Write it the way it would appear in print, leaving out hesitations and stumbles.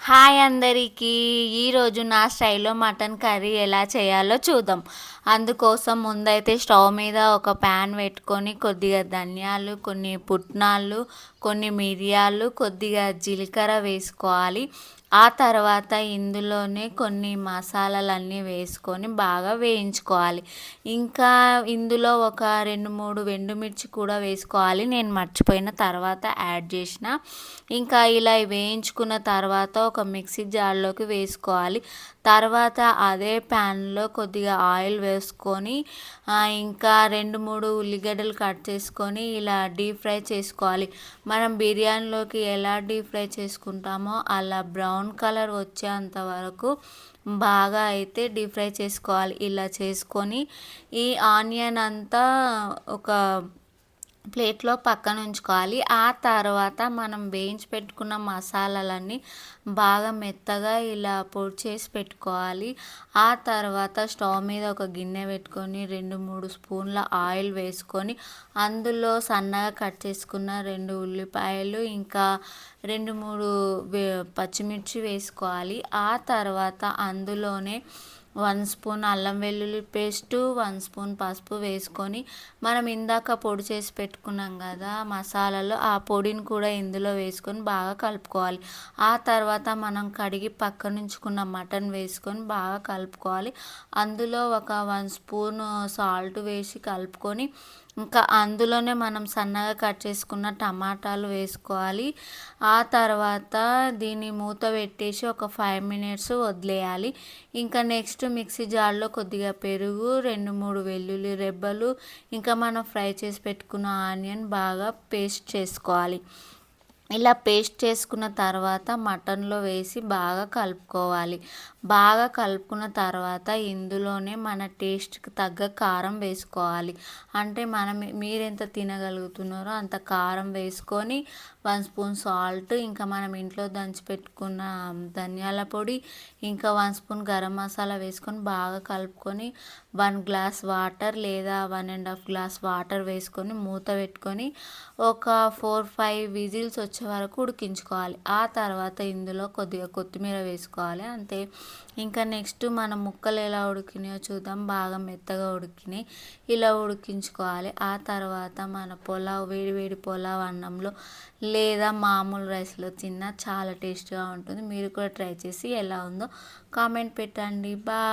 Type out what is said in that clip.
Hi అందరికీ! ఈరోజు నా స్టైల్‌లో మటన్ కర్రీ ఎలా చేయాలో చూద్దాం. అందుకోసం ముందైతే స్టవ్ మీద ఒక ప్యాన్ పెట్టుకొని కొద్దిగా ధనియాలు, కొన్ని పుట్నాలు, కొన్ని మిరియాలు, కొద్దిగా జీలకర్ర వేసుకోవాలి. ఆ తర్వాత ఇందులోనే కొన్ని మసాలాలన్నీ వేసుకొని బాగా వేయించుకోవాలి. ఇంకా ఇందులో ఒక 2, 3 ఎండుమిర్చి కూడా వేసుకోవాలి. నేను మర్చిపోయిన తర్వాత యాడ్ చేసిన. ఇంకా ఇలా వేయించుకున్న తర్వాత ఒక మిక్సీ జార్లోకి వేసుకోవాలి. తర్వాత అదే ప్యాన్లో కొద్దిగా ఆయిల్ వేసుకొని ఇంకా 2, 3 ఉల్లిగడ్డలు కట్ చేసుకొని ఇలా డీప్ ఫ్రై చేసుకోవాలి. మనం బిర్యానీలోకి ఎలా డీప్ ఫ్రై చేసుకుంటామో అలా బ్రౌన్ కలర్ వచ్చేంత వరకు బాగా అయితే డీప్ ఫ్రై చేసుకోవాలి. ఇలా చేసుకొని ఈ ఆనియన్ అంతా ఒక ప్లేట్లో పక్కన ఉంచుకోవాలి. ఆ తర్వాత మనం వేయించి పెట్టుకున్న మసాలాలన్నీ బాగా మెత్తగా ఇలా పొడి చేసి పెట్టుకోవాలి. ఆ తర్వాత స్టవ్ మీద ఒక గిన్నె పెట్టుకొని 2, 3 స్పూన్ల ఆయిల్ వేసుకొని అందులో సన్నగా కట్ చేసుకున్న 2 ఉల్లిపాయలు ఇంకా 2, 3 పచ్చిమిర్చి వేసుకోవాలి. ఆ తర్వాత అందులోనే 1 స్పూన్ అల్లం వెల్లుల్లి పేస్టు, 1 స్పూన్ పసుపు వేసుకొని మనం ఇందాక పొడి చేసి పెట్టుకున్నాం కదా మసాలాలు, ఆ పొడిని కూడా ఇందులో వేసుకొని బాగా కలుపుకోవాలి. ఆ తర్వాత మనం కడిగి పక్కనుంచుకున్న మటన్ వేసుకొని బాగా కలుపుకోవాలి. అందులో ఒక 1 స్పూన్ సాల్ట్ వేసి కలుపుకొని ఇంకా అందులోనే మనం సన్నగా కట్ చేసుకున్న టమాటాలు వేసుకోవాలి. ఆ తర్వాత దీన్ని మూత పెట్టేసి ఒక 5 మినిట్స్ వదిలేయాలి. ఇంకా నెక్స్ట్ మిక్సీ జార్లో కొద్దిగా పెరుగు, 2, 3 వెల్లుల్లి రెబ్బలు, ఇంకా మనం ఫ్రై చేసి పెట్టుకున్న ఆనియన్ బాగా పేస్ట్ చేసుకోవాలి. ఇలా పేస్ట్ చేసుకున్న తర్వాత మటన్లో వేసి బాగా కలుపుకోవాలి. బాగా కలుపుకున్న తర్వాత ఇందులోనే మన టేస్ట్కి తగ్గ కారం వేసుకోవాలి. అంటే మీరెంత తినగలుగుతున్నారో అంత కారం వేసుకొని 1 స్పూన్ సాల్ట్, ఇంకా మనం ఇంట్లో దంచి పెట్టుకున్న ధనియాల పొడి, ఇంకా 1 స్పూన్ గరం మసాలా వేసుకొని బాగా కలుపుకొని 1 గ్లాస్ వాటర్ లేదా 1.5 గ్లాస్ వాటర్ వేసుకొని మూత పెట్టుకొని ఒక 4, 5 విజిల్స్ వచ్చే వరకు ఉడికించుకోవాలి. ఆ తర్వాత ఇందులో కొద్దిగా కొత్తిమీర వేసుకోవాలి. అంతే. ఇంకా నెక్స్ట్ మన ముక్కలు ఎలా ఉడికినాయో చూద్దాం. బాగా మెత్తగా ఉడికినాయి. ఇలా ఉడికించుకోవాలి. ఆ తర్వాత మన వేడి వేడి పులావ్ అన్నంలో లేదా మామూలు రైస్లో తిన్నా చాలా టేస్ట్గా ఉంటుంది. మీరు కూడా ట్రై చేసి ఎలా ఉందో కామెంట్ పెట్టండి. బాయ్.